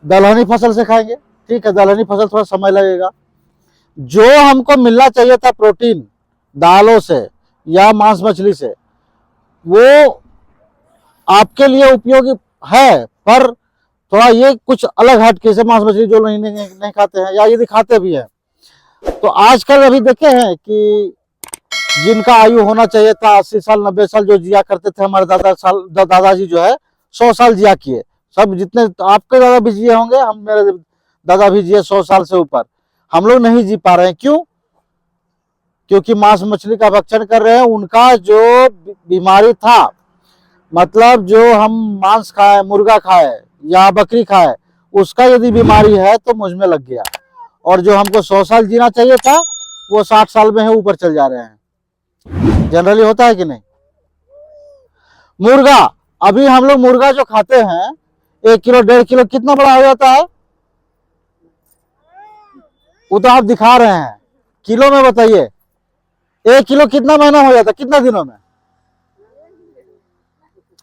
दलहनी फसल से खाएंगे, ठीक है, दलहनी फसल थोड़ा समय लगेगा। जो हमको मिलना चाहिए था प्रोटीन दालों से या मांस मछली से, वो आपके लिए उपयोगी है, पर थोड़ा ये कुछ अलग हट के, से मांस मछली जो नहीं खाते हैं या यदि खाते भी हैं तो आजकल अभी देखे हैं कि जिनका आयु होना चाहिए था 80 साल 90 साल जो जिया करते थे, हमारे दादाजी जो है 100 साल जिया किए। सब जितने आपके दादा भी जिए होंगे, हम मेरे दादा भी जिए 100 साल से ऊपर। हम लोग नहीं जी पा रहे हैं, क्यों? क्योंकि मांस मछली का भक्षण कर रहे हैं। उनका जो बीमारी था, मतलब जो हम मांस खाए, मुर्गा खाए या बकरी खाए, उसका यदि बीमारी है तो मुझ में लग गया। और जो हमको 100 साल जीना चाहिए था वो 60 साल में है ऊपर चल जा रहे हैं। जनरली होता है कि नहीं? मुर्गा, अभी हम लोग मुर्गा जो खाते हैं 1 किलो 1.5 किलो कितना बड़ा हो जाता है? वो तो आप दिखा रहे हैं किलो में, बताइए 1 किलो कितना महीना हो जाता, कितना दिनों में?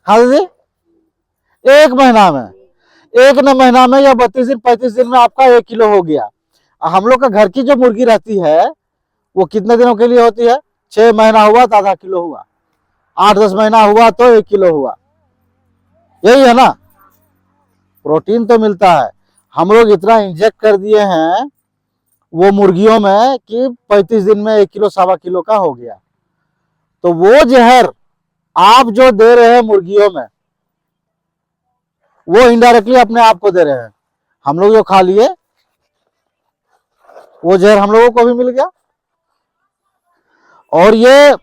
हाँ दीदी, 1 महीना में, 1 महीना में या 32 दिन 35 दिन में आपका 1 किलो हो गया। हम लोग का घर की जो मुर्गी रहती है वो कितने दिनों के लिए होती है? 6 महीना हुआ तो आधा किलो हुआ, 8-10 महीना हुआ तो 1 किलो हुआ। यही है ना? प्रोटीन तो मिलता है। हम लोग इतना इंजेक्ट कर दिए हैं वो मुर्गियों में कि 35 दिन में 1 किलो 1.25 किलो का हो गया। तो वो जहर आप जो दे रहे हैं मुर्गियों में, वो इनडायरेक्टली अपने आप को दे रहे हैं। हम लोग जो खा लिए वो जहर हम लोगों को भी मिल गया। और ये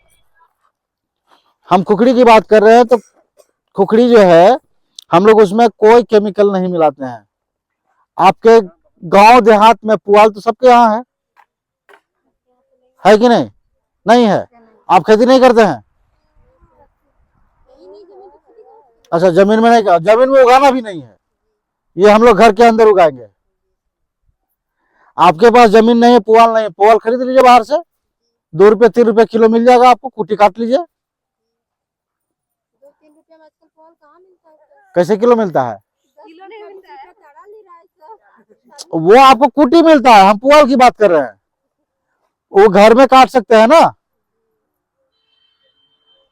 हम खुखड़ी की बात कर रहे हैं तो खुखड़ी जो है हम लोग उसमें कोई केमिकल नहीं मिलाते हैं। आपके गांव देहात में पुआल तो सबके यहाँ है कि नहीं? नहीं है? आप खेती नहीं करते हैं? अच्छा, जमीन में नहीं का, जमीन में उगाना भी नहीं है, ये हम लोग घर के अंदर उगाएंगे। आपके पास जमीन नहीं है, पुआल नहीं है, पुआल खरीद लीजिए बाहर से, 2 रुपये 3 रुपये किलो मिल जाएगा आपको, कुटी काट लीजिए। 2-3 रुपये में आजकल पुआल कहाँ मिलता है? कैसे किलो मिलता है? किलो नहीं मिलता है, तड़ा नहीं रहा है। वो आपको कुटी मिलता है, हम पुआल की बात कर रहे हैं। वो घर में काट सकते हैं ना,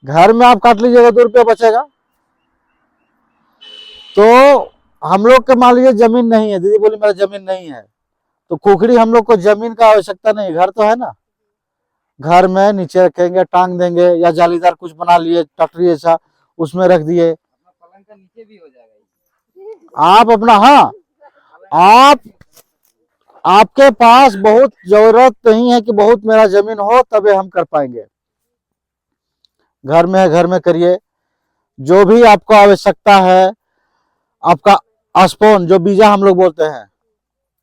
घर में आप काट लीजिएगा, 2 रुपया बचेगा। तो हम लोग के मान लीजिए जमीन नहीं है, दीदी बोली मेरा जमीन नहीं है, तो खुखड़ी हम लोग को जमीन का आवश्यकता नहीं, घर तो है ना, घर में नीचे रखेंगे, टांग देंगे या जालीदार कुछ बना लिए टटरी ऐसा, उसमें रख दिए, पलंग का नीचे भी हो जाएगा आप अपना। हाँ, आप आपके पास बहुत जरूरत नहीं है कि बहुत मेरा जमीन हो तबे हम कर पाएंगे। घर में है, घर में करिए। जो भी आपको आवश्यकता है, आपका स्पोन जो बीजा हम लोग बोलते हैं,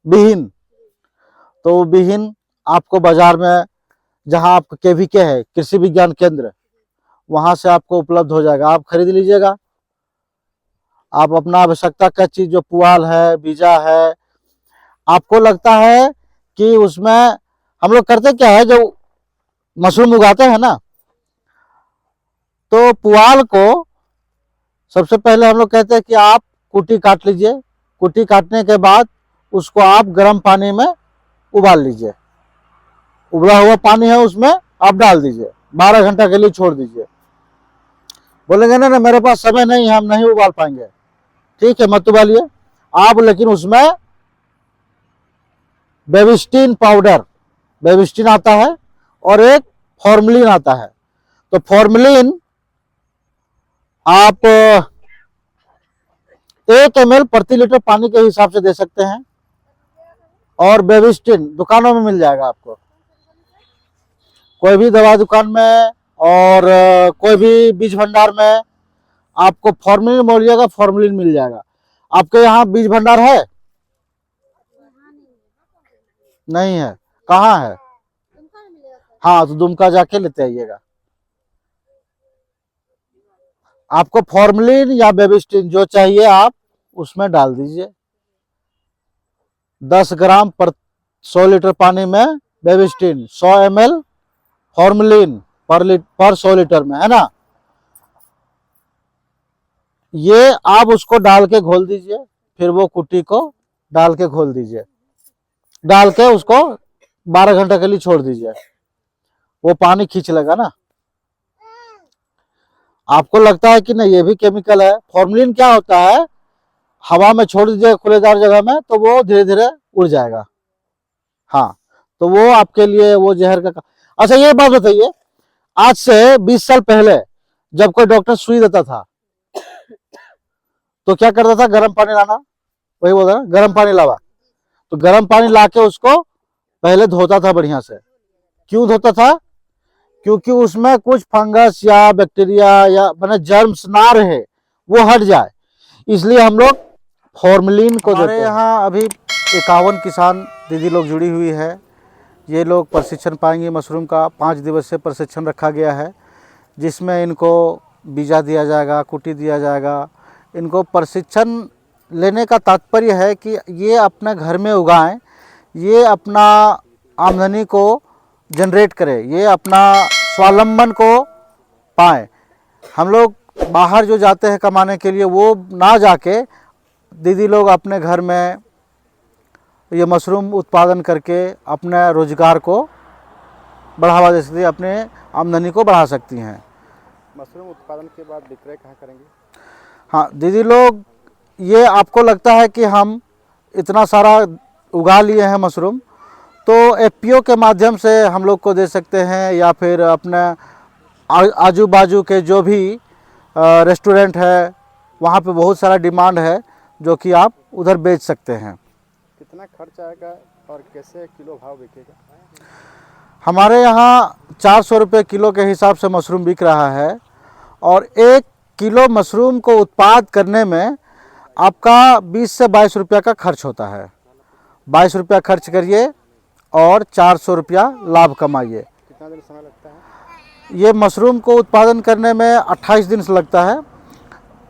बिहीन, तो वो बिहीन आपको बाजार में, जहां आपका केवीके है कृषि विज्ञान केंद्र, वहां से आपको उपलब्ध हो जाएगा, आप खरीद लीजिएगा। आप अपना आवश्यकता का चीज जो पुआल है, बीजा है, आपको लगता है कि उसमें हम लोग करते क्या है, जो मशरूम उगाते हैं ना, तो पुआल को सबसे पहले हम लोग कहते हैं कि आप कुटी काट लीजिए, कुटी काटने के बाद उसको आप गर्म पानी में उबाल लीजिए, उबला हुआ पानी है उसमें आप डाल दीजिए, 12 घंटा के लिए छोड़ दीजिए। बोलेंगे ना मेरे पास समय नहीं है, हम नहीं उबाल पाएंगे, ठीक है मत उबालिए आप, लेकिन उसमें बेबिस्टिन पाउडर, बेबिस्टिन आता है और एक फॉर्मलिन आता है। तो फॉर्मलिन आप 1 ml प्रति लीटर पानी के हिसाब से दे सकते हैं, और बेबिस्टिन दुकानों में मिल जाएगा आपको, कोई भी दवा दुकान में और कोई भी बीज भंडार में आपको फॉर्मलिन बोलिएगा, फॉर्मलिन मिल जाएगा। आपके यहाँ बीज भंडार है? नहीं है? कहाँ है? हाँ, तो दुमका जाके लेते आइएगा। आपको फॉर्मलिन या बेबिस्टिन जो चाहिए आप उसमें डाल दीजिए, 10 ग्राम पर 100 लीटर पानी में बेबिस्टिन, 100 ml फॉर्मलिन पर 100 लीटर में, है ना। ये आप उसको डाल के घोल दीजिए, फिर वो कुट्टी को डाल के घोल दीजिए, डाल के उसको 12 घंटे के लिए छोड़ दीजिए, वो पानी खींच लेगा ना। आपको लगता है कि नहीं ये भी केमिकल है, फॉर्मलिन क्या होता है, हवा में छोड़ दीजिए खुलेदार जगह में तो वो धीरे धीरे उड़ जाएगा। हाँ, तो वो आपके लिए वो जहर का। अच्छा ये बात बताइए, आज से 20 साल पहले जब कोई डॉक्टर सुई देता था तो क्या करता था, गर्म पानी लाना, वही बोल रहा गर्म पानी लावा, तो गर्म पानी लाके उसको पहले धोता था बढ़िया से। क्यों धोता था? क्योंकि उसमें कुछ फंगस या बैक्टीरिया या मैंने जर्म्स ना रहे, वो हट जाए, इसलिए हम लोग फॉर्मलिन को देते हैं। यहाँ अभी 51 किसान दीदी लोग जुड़ी हुई है। ये लोग प्रशिक्षण पाएंगे मशरूम का। 5 दिवसीय प्रशिक्षण रखा गया है, जिसमें इनको बीजा दिया जाएगा, कुटी दिया जाएगा। इनको प्रशिक्षण लेने का तात्पर्य है कि ये अपने घर में उगाएं, ये अपना आमदनी को जनरेट करें, ये अपना स्वावलंबन को पाएं। हम लोग बाहर जो जाते हैं कमाने के लिए, वो ना जाके दीदी लोग अपने घर में ये मशरूम उत्पादन करके अपने रोजगार को बढ़ावा दे सकती है, अपने आमदनी को बढ़ा सकती हैं। मशरूम उत्पादन के बाद विक्रय कहाँ करेंगे? हाँ दीदी लोग, ये आपको लगता है कि हम इतना सारा उगा लिए हैं मशरूम, तो एफपीओ के माध्यम से हम लोग को दे सकते हैं, या फिर अपने आजू बाजू के जो भी रेस्टोरेंट है वहाँ पे बहुत सारा डिमांड है, जो कि आप उधर बेच सकते हैं। कितना खर्च आएगा और कैसे किलो भाव बिकेगा? हमारे यहाँ 400 रुपये किलो के हिसाब से मशरूम बिक रहा है, और 1 किलो मशरूम को उत्पाद करने में आपका 20 से 22 रुपया का खर्च होता है। 22 रुपया खर्च करिए और 400 रुपया लाभ कमाइए। कितना दिन समय लगता है? ये मशरूम को उत्पादन करने में 28 दिन से लगता है।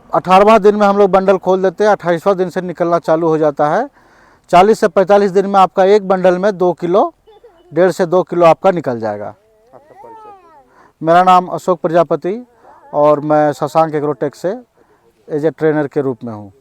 18वां दिन में हम लोग बंडल खोल देते हैं, 28वां दिन से निकलना चालू हो जाता है। 40 से 45 दिन में आपका एक बंडल में 2 किलो, 1.5 से 2 किलो आपका निकल जाएगा। आपका परिचय? मेरा नाम अशोक प्रजापति और मैं शशांक एग्रोटेक से एज ए ट्रेनर के रूप में हूँ।